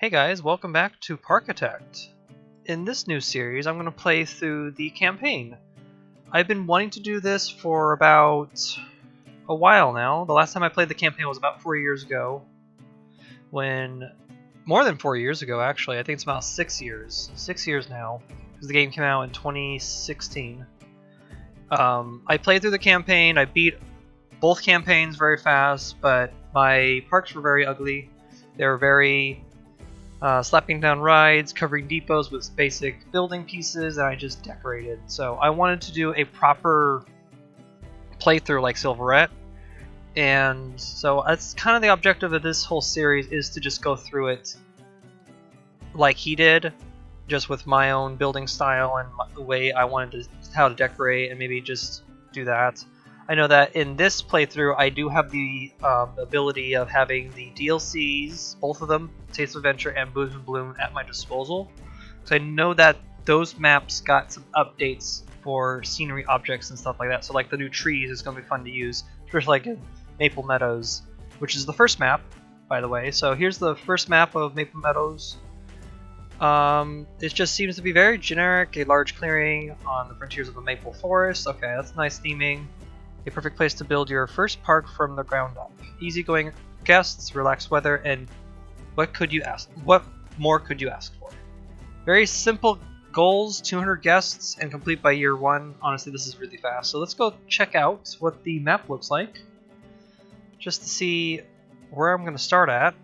Hey guys, welcome back to Parkitect. In this new series, I'm going to play through the campaign. I've been wanting to do this for about a while now. The last time I played the campaign was about 4 years ago. More than 4 years ago actually, I think it's about 6 years. 6 years now, because the game came out in 2016. I played through the campaign, I beat both campaigns very fast, but my parks were very ugly. They were very slapping down rides, covering depots with basic building pieces, and I just decorated. So I wanted to do a proper playthrough like Silverette, and so that's kind of the objective of this whole series, is to just go through it like he did, just with my own building style and the way I wanted how to decorate, and maybe just do that. I know that in this playthrough, I do have the ability of having the DLCs, both of them, Taste of Adventure and Booze and Bloom, at my disposal. So I know that those maps got some updates for scenery objects and stuff like that. So like the new trees is going to be fun to use, especially like in Maple Meadows, which is the first map, by the way. So here's the first map of Maple Meadows. It just seems to be very generic, a large clearing on the frontiers of a maple forest. Okay, that's nice theming. A perfect place to build your first park from the ground up. Easygoing guests, relaxed weather, and what more could you ask for? Very simple goals, 200 guests, and complete by year 1. Honestly, this is really fast. So let's go check out what the map looks like, just to see where I'm going to start at.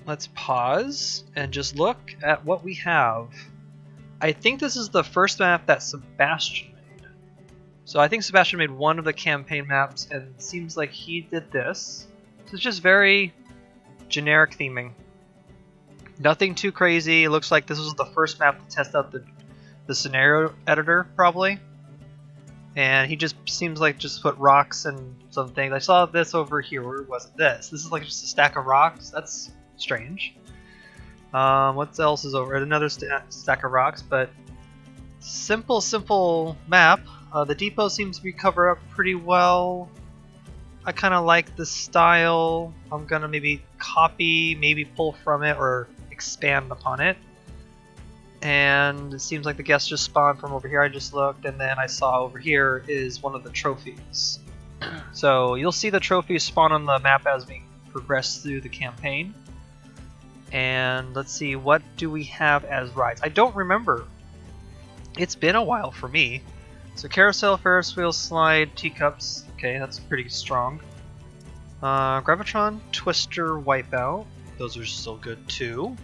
Let's pause and just look at what we have. I think this is the first map that Sebastian made. So I think Sebastian made one of the campaign maps, and it seems like he did this. So it's just very generic theming. Nothing too crazy. It looks like this was the first map to test out the scenario editor, probably. And he just seems like just put rocks and some things. I saw this over here. Where was it? This is like just a stack of rocks. That's strange. What else is over? Another stack of rocks, but simple map. The depot seems to be covered up pretty well. I kind of like the style. I'm gonna maybe copy, maybe pull from it, or expand upon it. And it seems like the guests just spawned from over here. I just looked, and then I saw over here is one of the trophies. So you'll see the trophies spawn on the map as we progress through the campaign. And let's see, what do we have as rides? I don't remember. It's been a while for me. So carousel, Ferris wheel, slide, teacups. Okay, that's pretty strong. Gravitron, Twister, Wipeout. Those are still good too.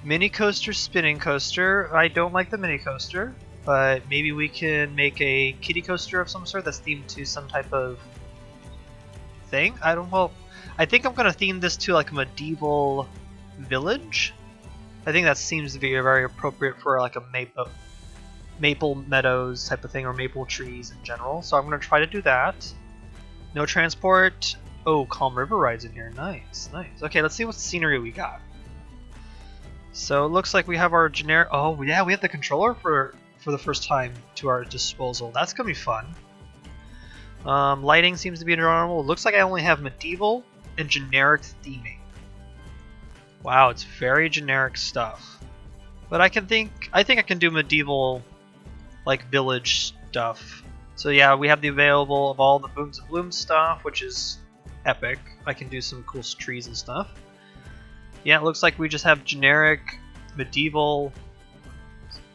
Mini coaster, spinning coaster. I don't like the mini coaster, but maybe we can make a kiddie coaster of some sort that's themed to some type of thing. I think I'm gonna theme this to like a medieval village. I think that seems to be very appropriate for like a Maple Meadows type of thing, or maple trees in general. So I'm going to try to do that. No transport. Oh, Calm River rides in here. Nice. Okay, let's see what scenery we got. So it looks like we have our generic... Oh, yeah, we have the controller for the first time to our disposal. That's going to be fun. Lighting seems to be normal. It looks like I only have medieval and generic theming. Wow, it's very generic stuff. But I think I can do medieval, like village stuff. So yeah, we have the available of all the Booms and Bloom stuff, which is epic. I can do some cool trees and stuff. Yeah, it looks like we just have generic medieval.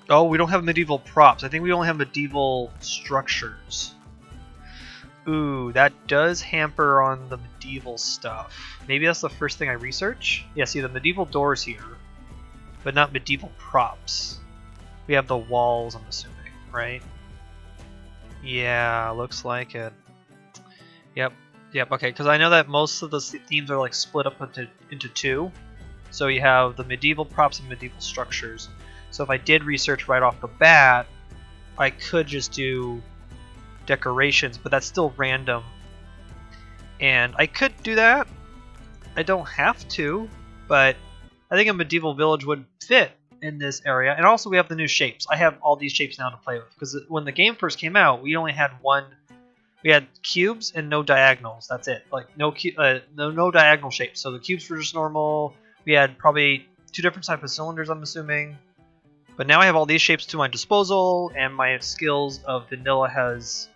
Oh, we don't have medieval props. I think we only have medieval structures. Ooh, that does hamper on the medieval stuff. Maybe that's the first thing I research. Yeah, see the medieval doors here, but not medieval props. We have the walls, I'm assuming, right? Yeah, looks like it. Yep, okay, because I know that most of the themes are like split up into two. So you have the medieval props and medieval structures. So if I did research right off the bat, I could just do decorations, but that's still random. And I could do that. I don't have to, but I think a medieval village would fit in this area. And also we have the new shapes. I have all these shapes now to play with, because when the game first came out, we only had we had cubes and no diagonals. That's it. Like no diagonal shapes. So the cubes were just normal. we had probably 2 different types of cylinders, I'm assuming. But now I have all these shapes to my disposal, and my skills of vanilla has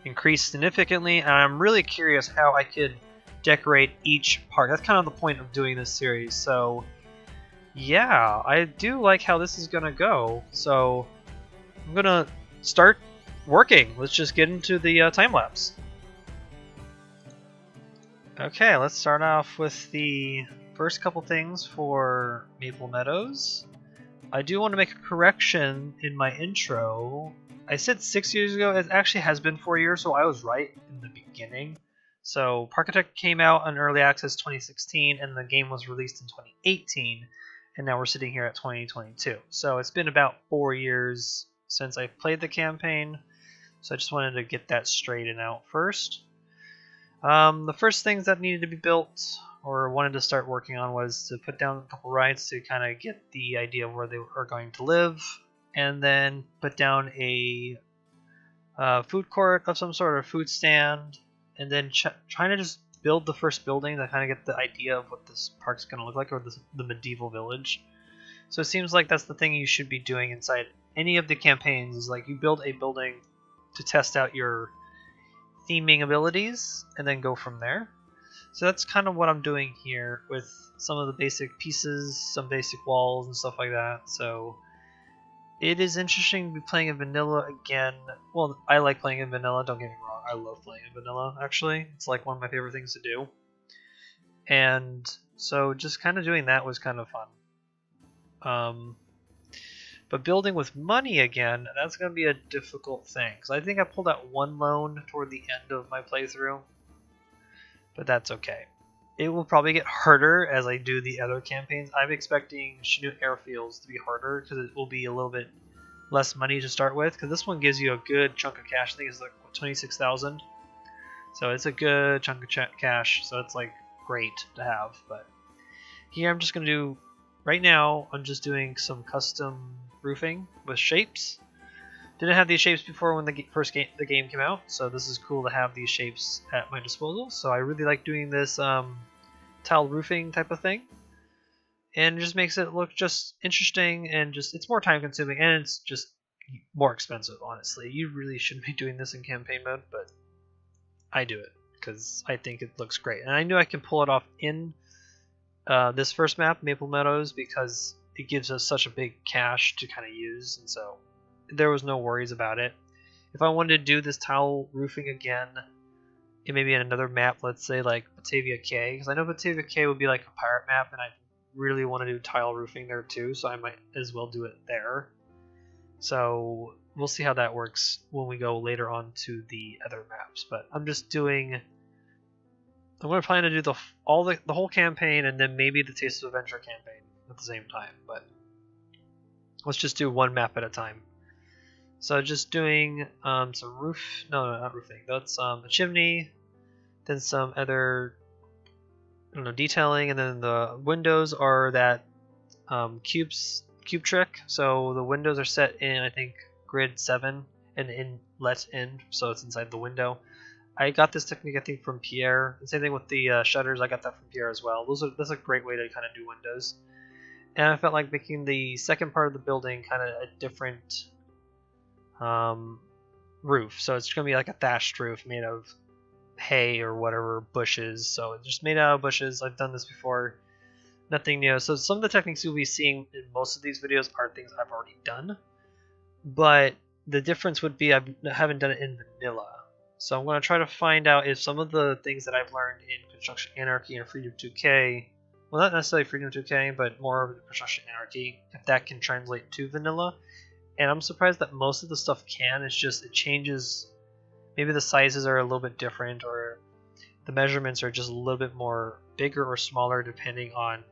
increased significantly, and I'm really curious how I could decorate each part. That's kind of the point of doing this series. So yeah, I do like how this is gonna go. So I'm gonna start working. Let's just get into the time lapse. Okay, let's start off with the first couple things for Maple Meadows. I do want to make a correction in my intro. I said 6 years ago. It actually has been 4 years, so I was right in the beginning. So Parkitect came out in early access 2016, and the game was released in 2018, and now we're sitting here at 2022. So it's been about 4 years since I played the campaign, so I just wanted to get that straightened out first. The first things that needed to be built or wanted to start working on was to put down a couple rides to kind of get the idea of where they are going to live, and then put down a food court of some sort, of food stand, and then trying to just build the first building to kind of get the idea of what this park's going to look like, or the medieval village. So it seems like that's the thing you should be doing inside any of the campaigns, is like you build a building to test out your theming abilities and then go from there. So that's kind of what I'm doing here with some of the basic pieces, some basic walls and stuff like that. So it is interesting to be playing in vanilla again. Well, I like playing in vanilla, don't get me wrong. I love playing in vanilla, actually. It's like one of my favorite things to do. And so just kind of doing that was kind of fun. But building with money again, that's going to be a difficult thing. Because I think I pulled out one loan toward the end of my playthrough. But that's okay. It will probably get harder as I do the other campaigns. I'm expecting Chinook Airfields to be harder because it will be a little bit less money to start with. Because this one gives you a good chunk of cash. I think it's like 26,000. So it's a good chunk of cash. So it's like great to have. But here I'm just going to do, right now, I'm just doing some custom roofing with shapes. Didn't have these shapes before when the game came out, so this is cool to have these shapes at my disposal. So I really like doing this tile roofing type of thing, and it just makes it look just interesting, and just it's more time consuming, and it's just more expensive. Honestly, you really shouldn't be doing this in campaign mode, but I do it because I think it looks great, and I knew I can pull it off in this first map, Maple Meadows, because it gives us such a big cache to kind of use, and so there was no worries about it. If I wanted to do this tile roofing again, it may be in another map, let's say like Batavia K, because I know Batavia K would be like a pirate map, and I really want to do tile roofing there too, so I might as well do it there. So we'll see how that works when we go later on to the other maps. But I'm just doing, I'm going to plan to do the whole campaign, and then maybe the Taste of Adventure campaign at the same time. But let's just do one map at a time. So just doing some roof, no, not roofing. That's a chimney, then some other, I don't know, detailing, and then the windows are that cube trick. So the windows are set in, I think, grid 7 and inlet in, so it's inside the window. I got this technique, I think, from Pierre. The same thing with the shutters. I got that from Pierre as well. That's a great way to kind of do windows. And I felt like making the second part of the building kind of a different roof. So it's going to be like a thatched roof made of hay or whatever, bushes. So it's just made out of bushes. I've done this before. Nothing new. So some of the techniques you'll be seeing in most of these videos are things I've already done. But the difference would be I haven't done it in vanilla. So I'm going to try to find out if some of the things that I've learned in Construction Anarchy and Freedom 2K, well, not necessarily Freedom 2K, but more of Construction Anarchy, if that can translate to vanilla. And I'm surprised that most of the stuff can. It's just it changes. Maybe the sizes are a little bit different, or the measurements are just a little bit more bigger or smaller depending on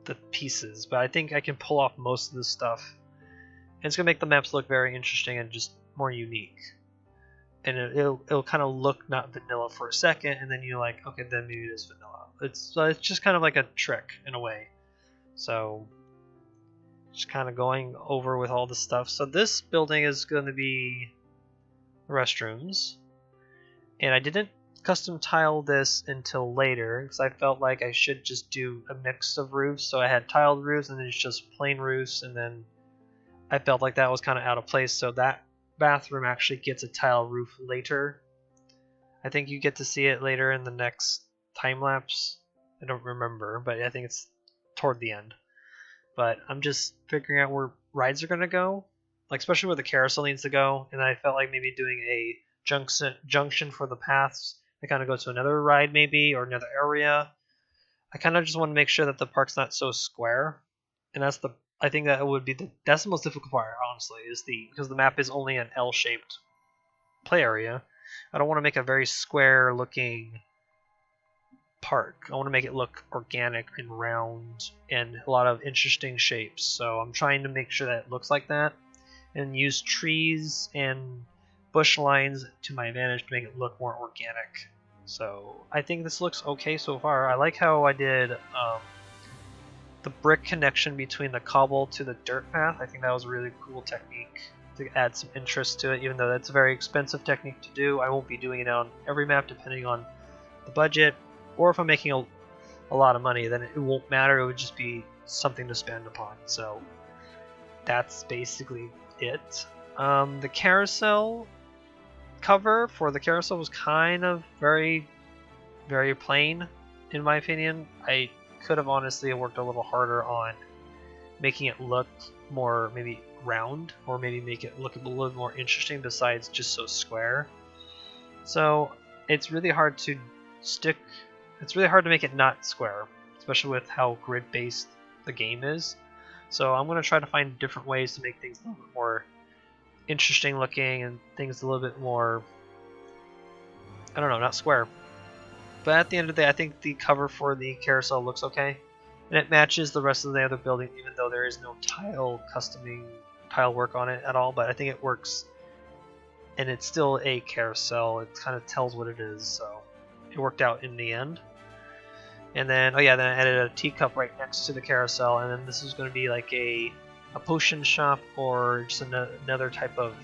the pieces. But I think I can pull off most of this stuff. And it's going to make the maps look very interesting and just more unique. And it'll kind of look not vanilla for a second, and then you're like, okay, then maybe it is vanilla. It's just kind of like a trick in a way. So just kind of going over with all the stuff. So this building is going to be restrooms, and I didn't custom tile this until later because I felt like I should just do a mix of roofs. So I had tiled roofs and then it's just plain roofs, and then I felt like that was kind of out of place. So that bathroom actually gets a tile roof later. I think you get to see it later in the next time lapse. I don't remember, but I think it's toward the end. But I'm just figuring out where rides are going to go, like especially where the carousel needs to go, and I felt like maybe doing a junction for the paths to kind of go to another ride maybe, or another area. I kind of just want to make sure that the park's not so square, and I think that would be that's the most difficult part, honestly, because the map is only an L-shaped play area. I don't want to make a very square looking park. I want to make it look organic and round and a lot of interesting shapes. So I'm trying to make sure that it looks like that and use trees and bush lines to my advantage to make it look more organic. So I think this looks okay so far. I like how I did the brick connection between the cobble to the dirt path. I think that was a really cool technique to add some interest to it, even though that's a very expensive technique to do. I won't be doing it on every map depending on the budget, or if I'm making a lot of money, then it won't matter. It would just be something to spend upon. So that's basically it. The carousel cover for the carousel was kind of very, very plain, in my opinion. I could have honestly worked a little harder on making it look more maybe round, or maybe make it look a little more interesting besides just so square. So it's really hard to make it not square, especially with how grid based the game is. So I'm going to try to find different ways to make things a little bit more interesting looking and things a little bit more, I don't know, not square. But at the end of the day, I think the cover for the carousel looks okay, and it matches the rest of the other building, even though there is no tile work on it at all. But I think it works, and it's still a carousel. It kind of tells what it is, so it worked out in the end. And then, then I added a teacup right next to the carousel, and then this is going to be like a potion shop or just another type of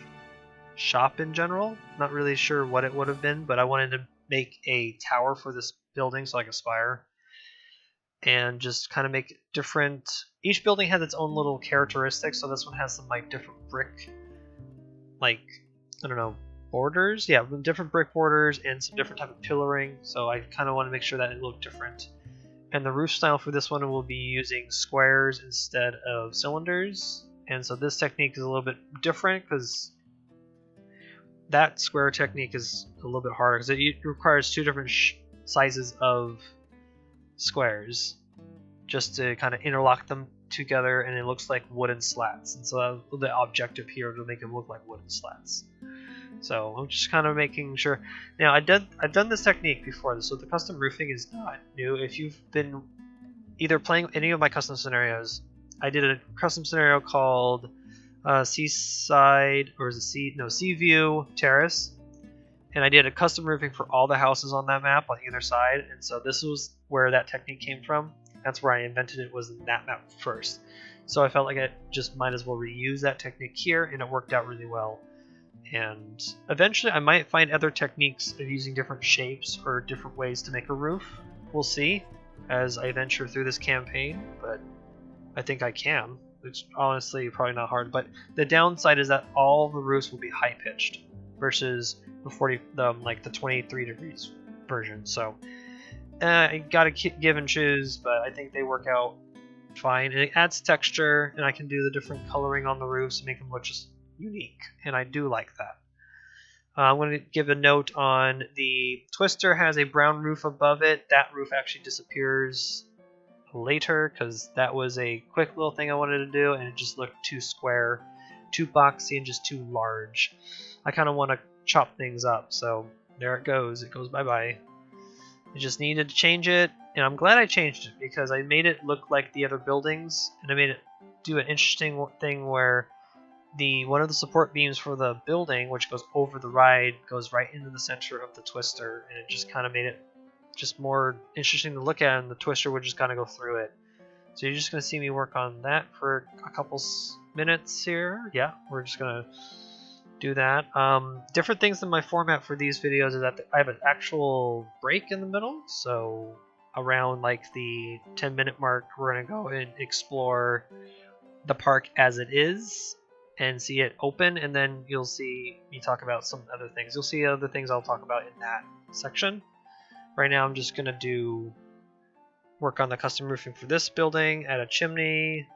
shop in general. Not really sure what it would have been, but I wanted to make a tower for this building, so like a spire, and just kind of make it different. Each building has its own little characteristics, so this one has some like different brick, like, I don't know, borders, different brick borders and some different type of pillaring. So I kind of want to make sure that it looked different. And the roof style for this one will be using squares instead of cylinders, and so this technique is a little bit different because that square technique is a little bit harder because it requires two different sizes of squares just to kind of interlock them together, and it looks like wooden slats. And so the objective here to make them look like wooden slats. So I'm just kind of making sure. Now I've done this technique before, so the custom roofing is not new. If you've been either playing any of my custom scenarios, I did a custom scenario called Seaside, or is it Sea View Terrace, and I did a custom roofing for all the houses on that map on either side. And so this was where that technique came from. That's where I invented it, was in that map first. So I felt like I just might as well reuse that technique here, and it worked out really well. And eventually I might find other techniques of using different shapes or different ways to make a roof. We'll see as I venture through this campaign, but I think I can. It's honestly probably not hard, but the downside is that all the roofs will be high pitched versus the 23 degrees version. So I gotta give and choose, but I think they work out fine, and it adds texture, and I can do the different coloring on the roofs and make them look just unique, and I do like that. I'm going to give a note on the Twister has a brown roof above it. That roof actually disappears later because that was a quick little thing I wanted to do, and it just looked too square, too boxy, and just too large. I kind of want to chop things up, so there it goes. It goes bye-bye. I just needed to change it, and I'm glad I changed it because I made it look like the other buildings, and I made it do an interesting thing where one of the support beams for the building, which goes over the ride, goes right into the center of the Twister, and it just kind of made it just more interesting to look at, and the Twister would just kind of go through it. So you're just going to see me work on that for a couple minutes here. Yeah, we're just going to do that. Different things in my format for these videos is that I have an actual break in the middle, so around like the 10-minute mark we're going to go and explore the park as it is and see it open, and then you'll see me talk about some other things. You'll see other things I'll talk about in that section. Right now I'm just going to work on the custom roofing for this building, add a chimney.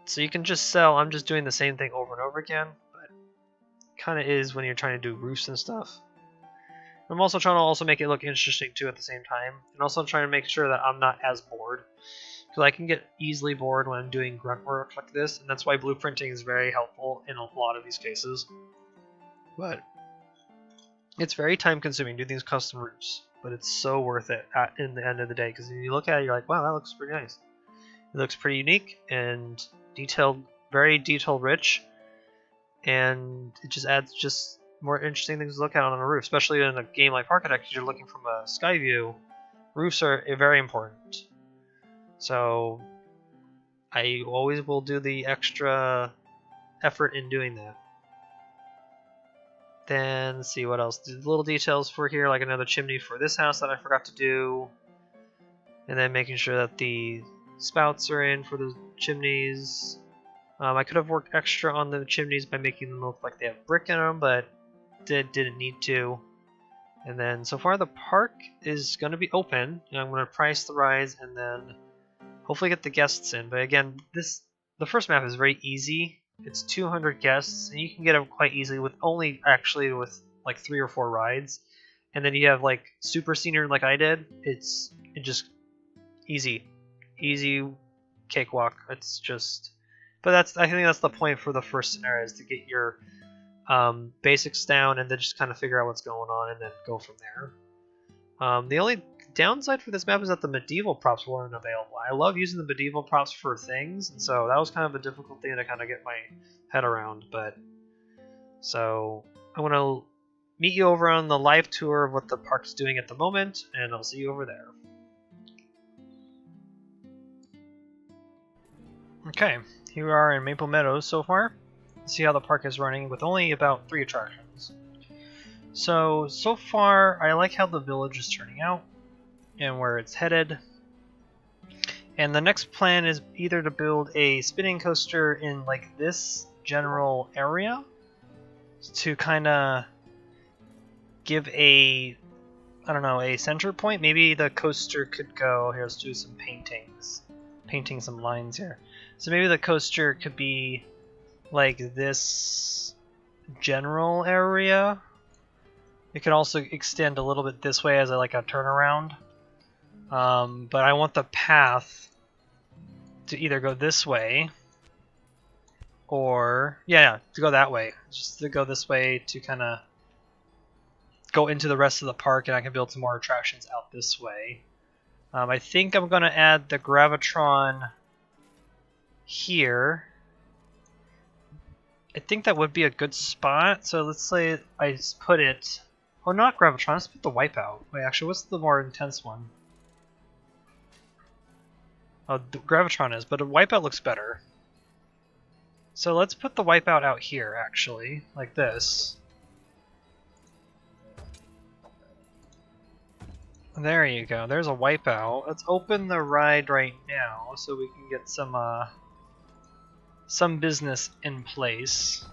So you can just sell, I'm just doing the same thing over and over again, but kind of is when you're trying to do roofs and stuff. I'm also trying to make it look interesting too at the same time, and also trying to make sure that I'm not as bored, because I can get easily bored when I'm doing grunt work like this, and that's why blueprinting is very helpful in a lot of these cases. But it's very time consuming doing these custom roofs, but it's so worth it in the end of the day, because when you look at it, you're like, wow, that looks pretty nice. It looks pretty unique and detailed, very detail rich, and it just adds just more interesting things to look at on a roof, especially in a game like Parkitect, because you're looking from a sky view. Roofs are very important. So I always will do the extra effort in doing that. Then let's see what else. The little details for here, like another chimney for this house that I forgot to do. And then making sure that the spouts are in for the chimneys. I could have worked extra on the chimneys by making them look like they have brick in them, but didn't need to. And then so far the park is going to be open, and I'm going to price the rides and then hopefully get the guests in. But again, the first map is very easy. It's 200 guests, and you can get them quite easily with with like 3 or 4 rides. And then you have like super senior like I did. It's just easy cakewalk. It's just, but I think that's the point for the first scenario, is to get your basics down and then just kind of figure out what's going on and then go from there. The only downside for this map is that the medieval props weren't available. I love using the medieval props for things, and so that was kind of a difficult thing to kind of get my head around. But so I'm going to meet you over on the live tour of what the park's doing at the moment, and I'll see you over there. Okay, here we are in Maple Meadows so far. See how the park is running with only about 3 attractions. So far I like how the village is turning out and where it's headed. And the next plan is either to build a spinning coaster in like this general area to kind of give a center point. Maybe the coaster could go here. Let's do some painting some lines here. So maybe the coaster could be like this general area. It could also extend a little bit this way as like a turnaround. But I want the path to either go this way or to go that way. Just to go this way to kind of go into the rest of the park, and I can build some more attractions out this way. I think I'm going to add the Gravitron here. I think that would be a good spot. So let's say I put it... Oh, not Gravitron. Let's put the Wipeout. Wait, actually, what's the more intense one? Oh, the Gravitron is, but a Wipeout looks better. So let's put the Wipeout out here, actually, like this. There you go. There's a Wipeout. Let's open the ride right now so we can get some business in place.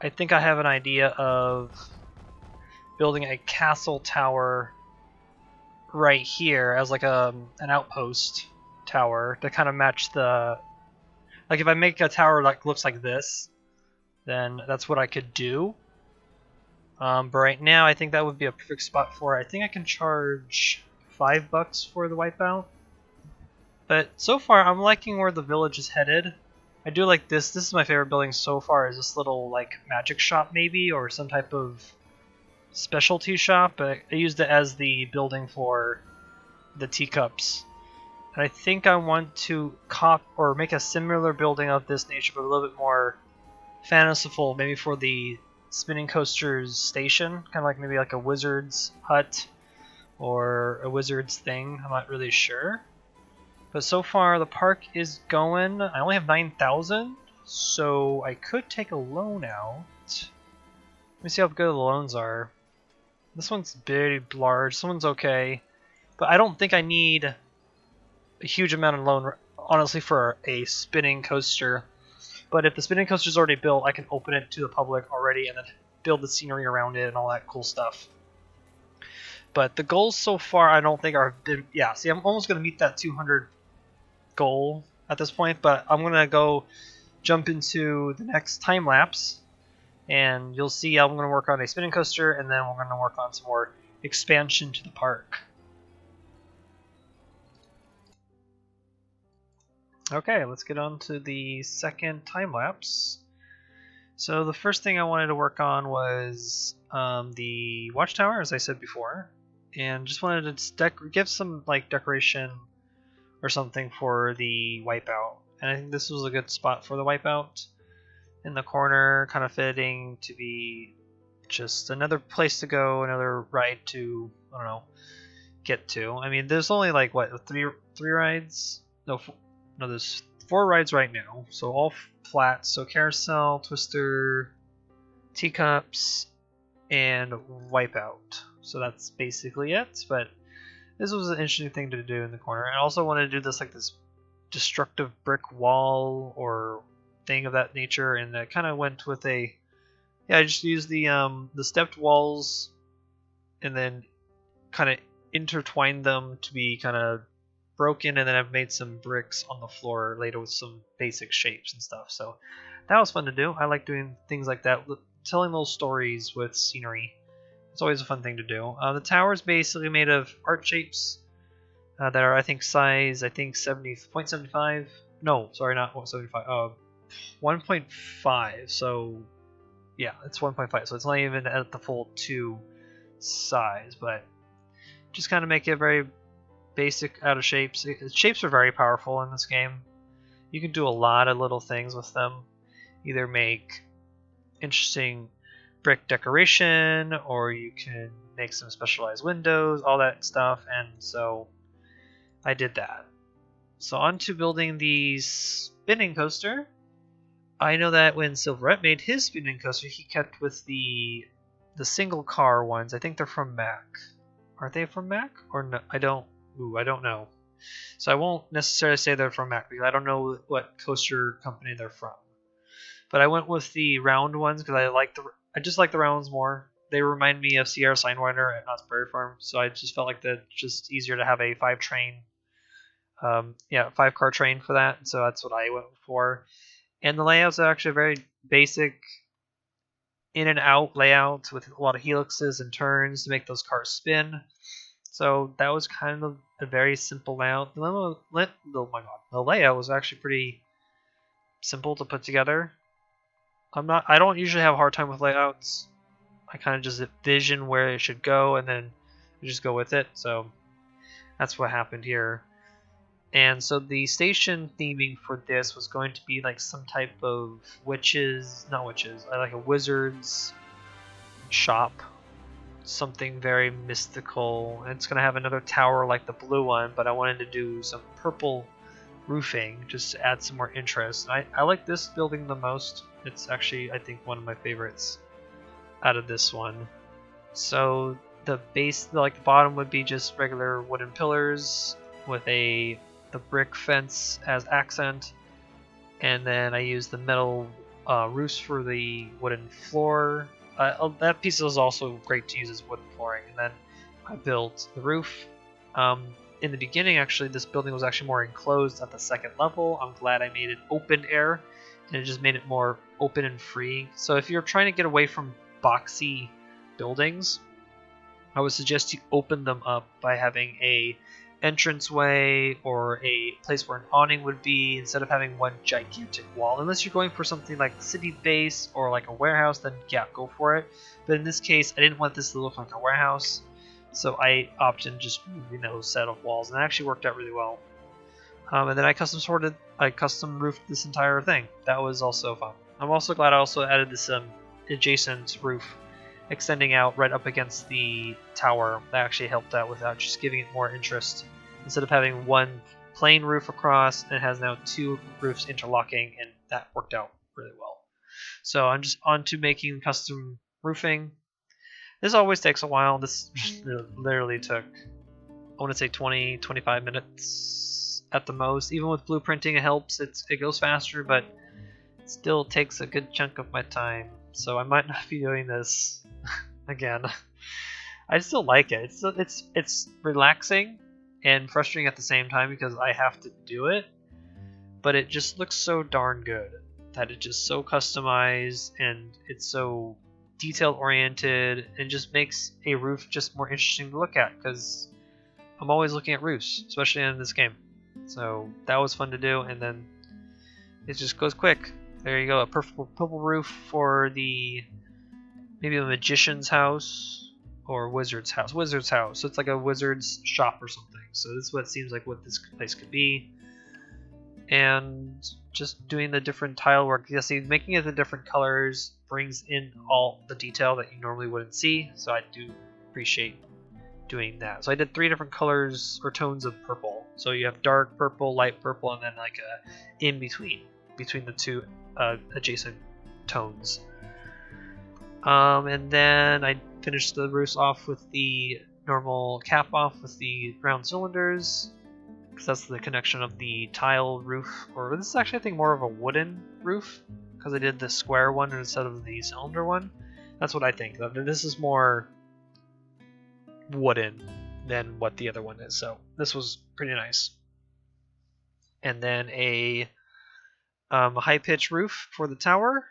I think I have an idea of building a castle tower right here as like an outpost tower to kind of match the... Like if I make a tower that looks like this, then that's what I could do. But right now I think that would be a perfect spot for it. I think I can charge $5 for the Wipeout. But so far I'm liking where the village is headed. I do like this. This is my favorite building so far, is this little like magic shop maybe, or some type of specialty shop. But I used it as the building for the teacups. And I think I want to make a similar building of this nature, but a little bit more fanciful, maybe for the spinning coasters station, kind of like maybe like a wizard's hut or a wizard's thing. I'm not really sure. But so far the park is going. I only have 9,000, so I could take a loan out Let me see how good the loans are. This one's very large. This one's okay. But I don't think I need a huge amount of loan, honestly, for a spinning coaster. But if the spinning coaster is already built, I can open it to the public already and then build the scenery around it and all that cool stuff. But the goals so far, I don't think are... Yeah, see, I'm almost going to meet that 200 goal at this point, but I'm going to go jump into the next time lapse, and you'll see I'm going to work on a spinning coaster, and then we're going to work on some more expansion to the park. Okay, let's get on to the second time lapse. So the first thing I wanted to work on was the Watchtower, as I said before, and just wanted to give some like decoration or something for the wipeout. And I think this was a good spot for the wipeout in the corner, kind of fitting to be just another place to go, another ride to, I don't know, get to. I mean, there's only like what three rides? No, there's 4 rides right now, so all flat. So carousel, twister, teacups, and wipeout. So that's basically it. But this was an interesting thing to do in the corner. I also wanted to do this like this destructive brick wall or thing of that nature, and I kind of went with I just used the stepped walls and then kind of intertwined them to be kind of broken, and then I've made some bricks on the floor later with some basic shapes and stuff. So that was fun to do. I like doing things like that, telling those stories with scenery. It's always a fun thing to do. The tower is basically made of art shapes that are, I think, size 0.75. No, sorry, not 1.75. 1.5. So yeah, it's 1.5. So it's not even at the full 2 size, but just kind of make it very basic out of shapes. Shapes are very powerful in this game. You can do a lot of little things with them. Either make interesting brick decoration, or you can make some specialized windows, all that stuff, and so I did that. So on to building the spinning coaster. I know that when Silverette made his spinning coaster, he kept with the single car ones. I think they're from Mac. Are they from Mac? Or no? I don't know. So I won't necessarily say they're from Mac because I don't know what coaster company they're from. But I went with the round ones because I just like the round ones more. They remind me of Sierra Signwinder at Knott's Berry Farm, so I just felt like that's just easier to have a 5-car train for that. So that's what I went for. And the layouts are actually very basic, in and out layout with a lot of helixes and turns to make those cars spin. So that was kind of a very simple layout. Oh my god, the layout was actually pretty simple to put together. I don't usually have a hard time with layouts. I kind of just envision where it should go and then just go with it. So that's what happened here. And so the station theming for this was going to be like some type of like a wizard's shop. Something very mystical. And it's going to have another tower like the blue one, but I wanted to do some purple roofing just to add some more interest. I like this building the most. It's actually, I think, one of my favorites out of this one. So the base, like the bottom, would be just regular wooden pillars with the brick fence as accent, and then I used the metal roofs for the wooden floor. That piece was also great to use as wooden flooring. And then I built the roof. In the beginning, actually, this building was actually more enclosed at the second level. I'm glad I made it open air, and it just made it more open and free. So if you're trying to get away from boxy buildings, I would suggest you open them up by having a entranceway or a place where an awning would be, instead of having one gigantic wall. Unless you're going for something like city base or like a warehouse, then yeah, go for it. But in this case, I didn't want this to look like a warehouse, so I opted in just a set of walls, and it actually worked out really well. And then I custom roofed this entire thing. That was also fun. I'm also glad I also added this adjacent roof extending out right up against the tower. That actually helped out without just giving it more interest. Instead of having one plain roof across, it has now 2 roofs interlocking, and that worked out really well. So I'm just on to making custom roofing. This always takes a while. This literally took, I want to say 20-25 minutes at the most. Even with blueprinting, it helps. It goes faster, but it still takes a good chunk of my time. So I might not be doing this again. I still like it. It's relaxing and frustrating at the same time because I have to do it. But it just looks so darn good that it's just so customized and it's so detail oriented and just makes a roof just more interesting to look at because I'm always looking at roofs, especially in this game. So that was fun to do, and then it just goes quick. There you go, a purple roof for maybe a magician's house or wizard's house. Wizard's house. So it's like a wizard's shop or something. So this is what it seems like what this place could be. And just doing the different tile work. You see, making it the different colors brings in all the detail that you normally wouldn't see. So I do appreciate doing that. So I did 3 different colors or tones of purple. So you have dark purple, light purple, and then like a in between the 2 adjacent tones. And then I finished the roofs off with the normal cap off with the round cylinders, because that's the connection of the tile roof. Or this is actually, I think, more of a wooden roof, because I did the square one instead of the cylinder one. That's what I think. This is more wooden than what the other one is, so this was pretty nice. And then a high-pitched roof for the tower,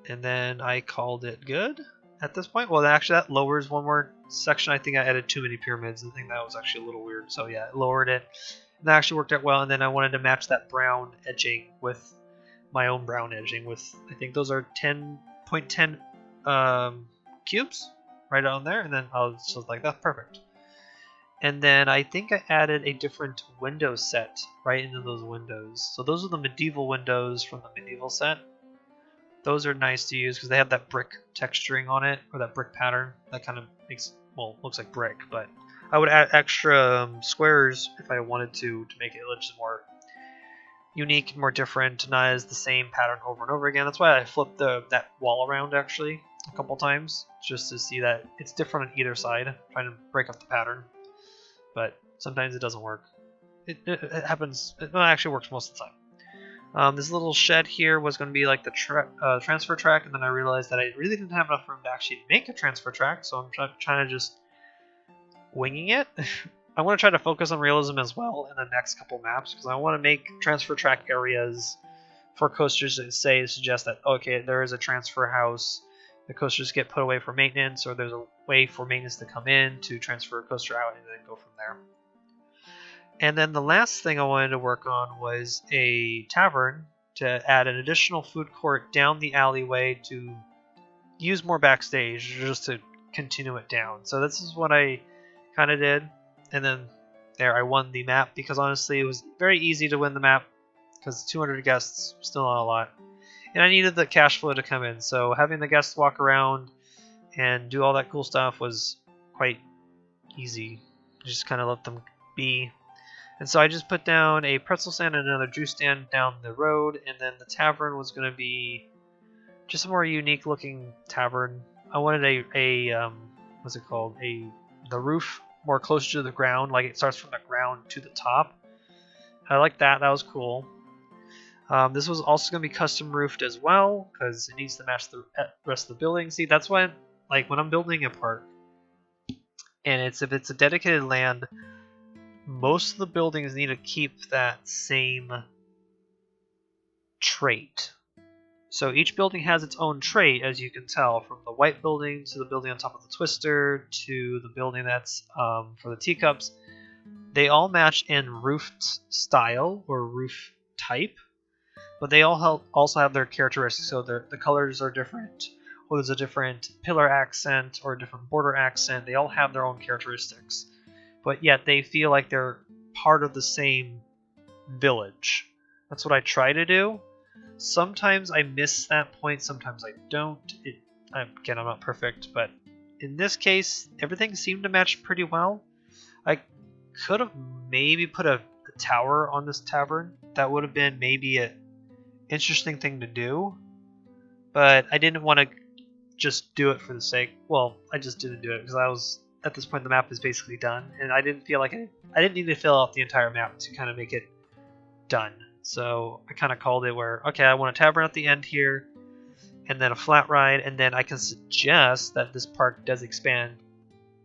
and then I called it good at this point. Well, actually that lowers one more section. I think I added too many pyramids. I think that was actually a little weird, so yeah, it lowered it. And that actually worked out well, and then I wanted to match that brown edging with my own brown edging with, I think those are 10.10 cubes right on there, and then I was just like, that's perfect. And then I think I added a different window set right into those windows. So those are the medieval windows from the medieval set. Those are nice to use because they have that brick texturing on it, or that brick pattern that kind of makes, well, looks like brick, but I would add extra squares if I wanted to make it just more unique and more different, not as the same pattern over and over again. That's why I flipped that wall around actually a couple times, just to see that it's different on either side, trying to break up the pattern. But sometimes it doesn't work. It happens. It actually works most of the time. This little shed here was going to be like the transfer track, and then I realized that I really didn't have enough room to actually make a transfer track, so I'm trying to just winging it. I want to try to focus on realism as well in the next couple maps, because I want to make transfer track areas for coasters that suggest that, okay, there is a transfer house, the coasters get put away for maintenance, or there's a way for maintenance to come in to transfer a coaster out and then go from there. And then the last thing I wanted to work on was a tavern to add an additional food court down the alleyway to use more backstage, just to continue it down. So this is what I kind of did. And then there, I won the map, because honestly it was very easy to win the map, because 200 guests, still not a lot. And I needed the cash flow to come in, so having the guests walk around and do all that cool stuff was quite easy. Just kind of let them be. And so I just put down a pretzel stand and another juice stand down the road, and then the tavern was going to be just a more unique looking tavern. I wanted a what's it called? The roof more closer to the ground, like it starts from the ground to the top. I like that. That was cool. This was also going to be custom roofed as well, because it needs to match the rest of the building. See, that's why, like, when I'm building a park, and if it's a dedicated land, most of the buildings need to keep that same trait. So each building has its own trait, as you can tell, from the white building to the building on top of the twister to the building that's for the teacups. They all match in roof style or roof type, but they all also have their characteristics. So the colors are different, or there's a different pillar accent or a different border accent. They all have their own characteristics, but yet they feel like they're part of the same village. That's what I try to do. Sometimes I miss that point, sometimes I don't. Again, I'm not perfect, but in this case, everything seemed to match pretty well. I could have maybe put a tower on this tavern. That would have been maybe an interesting thing to do, but I didn't want to just do it for the sake. Well, I just didn't do it because I was at this point the map is basically done, and I didn't feel like I didn't need to fill out the entire map to kind of make it done. So I kind of called it where, okay, I want a tavern at the end here, and then a flat ride, and then I can suggest that this park does expand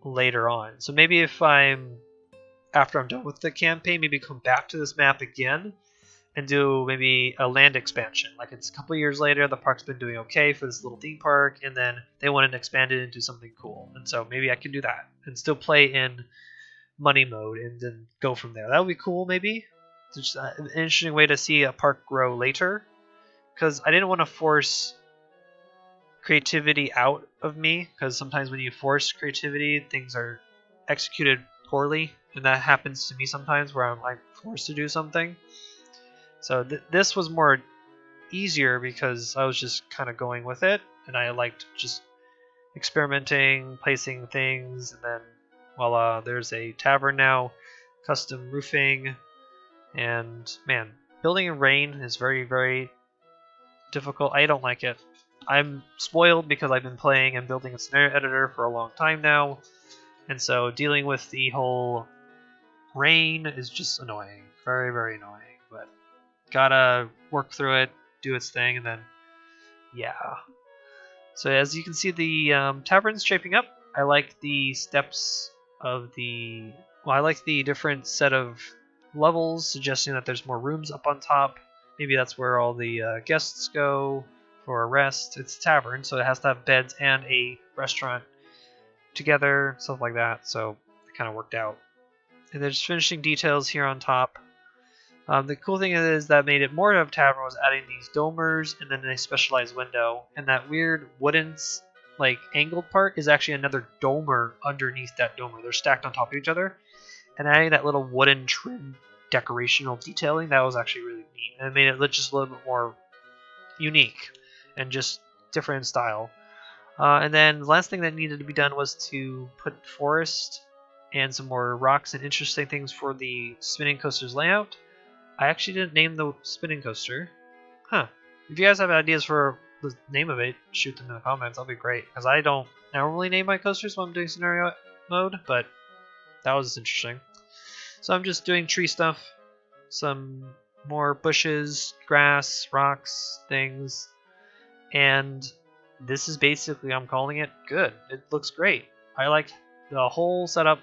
later on. So maybe if after I'm done with the campaign, maybe come back to this map again and do maybe a land expansion. Like it's a couple years later, the park's been doing okay for this little theme park, and then they want to expand it into something cool. And so maybe I can do that and still play in money mode and then go from there. That would be cool, maybe. It's just an interesting way to see a park grow later, because I didn't want to force creativity out of me, because sometimes when you force creativity, things are executed poorly, and that happens to me sometimes where I'm like forced to do something. So this was more easier because I was just kind of going with it, and I liked just experimenting, placing things, and then voila, there's a tavern now, custom roofing, and man, building in rain is very, very difficult. I don't like it. I'm spoiled because I've been playing and building a scenario editor for a long time now, and so dealing with the whole rain is just annoying. Very, very annoying, but gotta work through it, do its thing, and then yeah. So as you can see, the tavern's shaping up. I like the steps of I like the different set of levels, suggesting that there's more rooms up on top. Maybe that's where all the guests go for a rest. It's a tavern, so it has to have beds and a restaurant together, stuff like that. So it kind of worked out. And there's finishing details here on top. The cool thing is that made it more of a tavern was adding these domers and then a specialized window. And that weird wooden, like angled part is actually another domer underneath that domer. They're stacked on top of each other. And adding that little wooden trim decorational detailing, that was actually really neat. And it made it look just a little bit more unique and just different in style. And then the last thing that needed to be done was to put forest and some more rocks and interesting things for the spinning coaster's layout. I actually didn't name the spinning coaster. Huh. If you guys have ideas for the name of it, shoot them in the comments. That'll be great. Because I don't normally name my coasters when I'm doing scenario mode, but that was interesting. So I'm just doing tree stuff. Some more bushes, grass, rocks, things. And this is basically, I'm calling it good. It looks great. I like the whole setup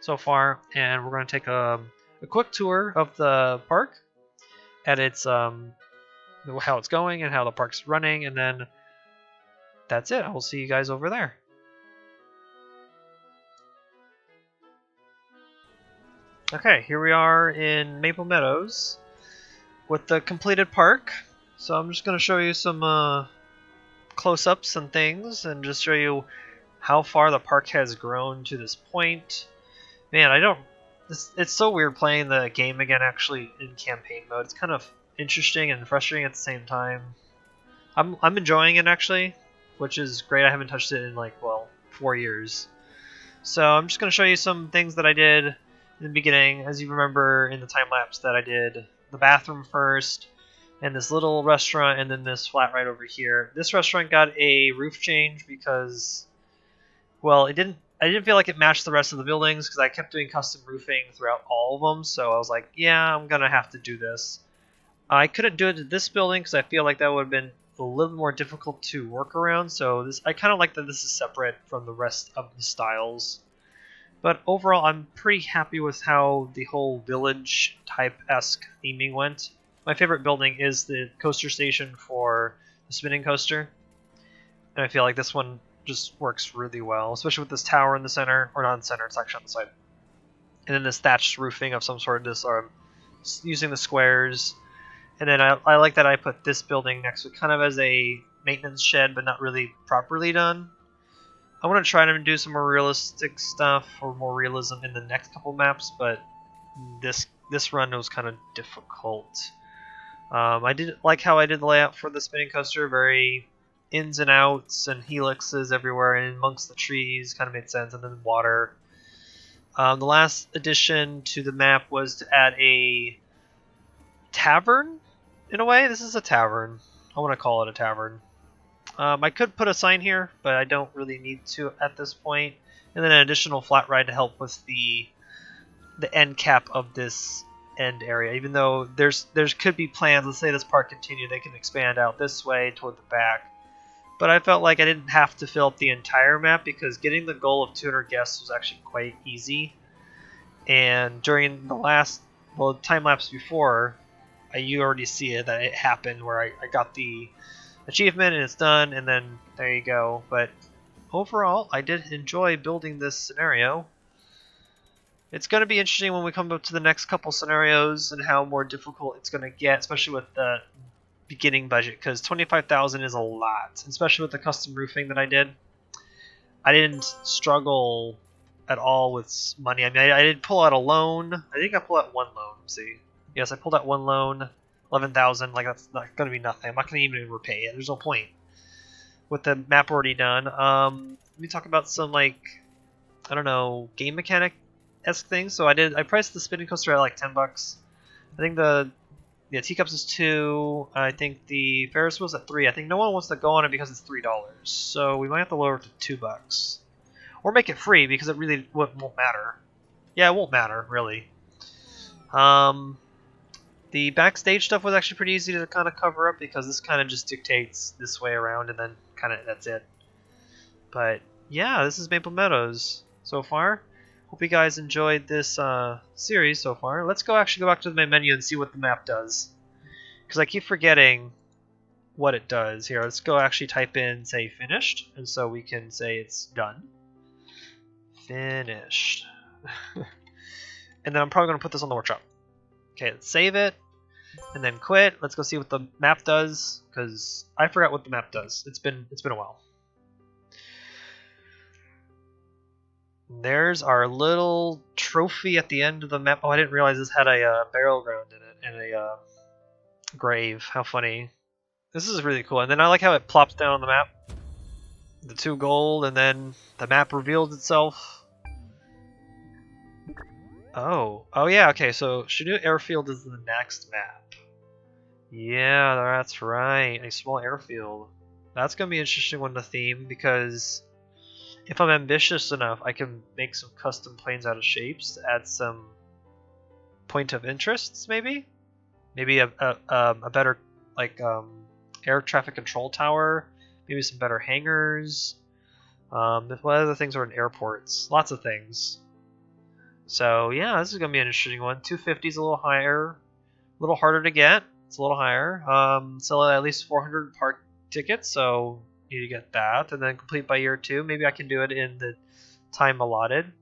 so far. And we're going to take a quick tour of the park at its how it's going and how the park's running, and then that's it. I will see you guys over there. Okay, here we are in Maple Meadows with the completed park. So I'm just going to show you some close-ups and things, and just show you how far the park has grown to this point. Man, it's so weird playing the game again actually in campaign mode. It's kind of interesting and frustrating at the same time. I'm enjoying it actually, which is great. I haven't touched it in 4 years. So I'm just going to show you some things that I did in the beginning. As you remember in the time lapse that I did the bathroom first, and this little restaurant, and then this flat right over here. This restaurant got a roof change because, well, I didn't feel like it matched the rest of the buildings because I kept doing custom roofing throughout all of them. So I was like, yeah, I'm gonna have to do this. I couldn't do it to this building because I feel like that would have been a little more difficult to work around. So I kind of like that this is separate from the rest of the styles. But overall, I'm pretty happy with how the whole village type-esque theming went. My favorite building is the coaster station for the spinning coaster. And I feel like this one just works really well, especially with this tower in the center, or not in the center, it's actually on the side. And then this thatched roofing of some sort, using the squares. And then I like that I put this building next to it kind of as a maintenance shed, but not really properly done. I want to try to do some more realistic stuff, or more realism in the next couple maps, but this run was kind of difficult. I did like how I did the layout for the spinning coaster, very ins and outs and helixes everywhere and amongst the trees, kind of made sense, and then water. The last addition to the map was to add a tavern, in a way. This is a tavern. I want to call it a tavern. I could put a sign here, but I don't really need to at this point. And then an additional flat ride to help with the end cap of this end area. Even though there's could be plans, let's say this park continued, they can expand out this way toward the back. But I felt like I didn't have to fill up the entire map because getting the goal of 200 guests was actually quite easy. And during the last, well, time lapse before, you already see it that it happened where I got the achievement and it's done, and then there you go. But overall, I did enjoy building this scenario. It's going to be interesting when we come up to the next couple scenarios and how more difficult it's going to get, especially with the beginning budget, because 25,000 is a lot, especially with the custom roofing that I did. I didn't struggle at all with money. I mean, I did pull out a loan. I think I pulled out one loan. Let's see. Yes, I pulled out one loan, 11,000. Like, that's not going to be nothing. I'm not going to even repay it. There's no point. With the map already done. Let me talk about some, like, I don't know, game mechanic-esque things. So I priced the spinning coaster at like $10. I think the teacups is $2. I think the Ferris wheel's at $3. I think no one wants to go on it because it's $3. So we might have to lower it to $2. Or make it free because it really won't matter. Yeah, it won't matter, really. The backstage stuff was actually pretty easy to kind of cover up because this kind of just dictates this way around and then kind of that's it. But yeah, this is Maple Meadows so far. Hope you guys enjoyed this series so far. Let's actually go back to the main menu and see what the map does. Because I keep forgetting what it does. Here, let's go actually type in, say, finished. And so we can say it's done. Finished. And then I'm probably going to put this on the workshop. Okay, let's save it. And then quit. Let's go see what the map does. Because I forgot what the map does. It's been a while. There's our little trophy at the end of the map. Oh, I didn't realize this had a burial ground in it and a grave. How funny. This is really cool. And then I like how it plops down on the map. The 2 gold, and then the map reveals itself. Oh yeah, okay, so Shanu Airfield is the next map. Yeah, that's right, a small airfield. That's going to be an interesting one to theme, because if I'm ambitious enough, I can make some custom planes out of shapes to add some point of interests, maybe? Maybe a better, like, air traffic control tower, maybe some better hangars. What other things are in airports? Lots of things. So yeah, this is going to be an interesting one. 250 is a little higher, a little harder to get. It's a little higher. Sell at least 400 park tickets, so need to get that. And then complete by year 2. Maybe I can do it in the time allotted.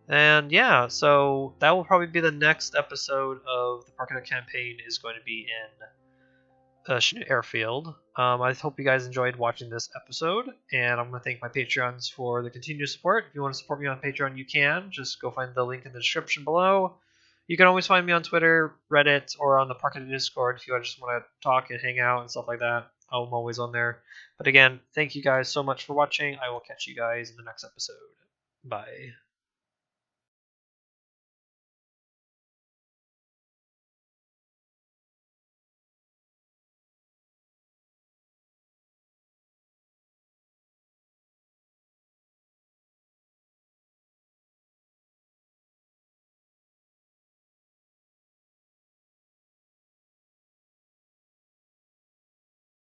And yeah, so that will probably be the next episode of the Parkitect campaign is going to be in Airfield. I hope you guys enjoyed watching this episode, and I'm going to thank my Patreons for the continued support. If you want to support me on Patreon, you can. Just go find the link in the description below. You can always find me on Twitter, Reddit, or on the Parkitect Discord if you just want to talk and hang out and stuff like that. I'm always on there. But again, thank you guys so much for watching. I will catch you guys in the next episode. Bye.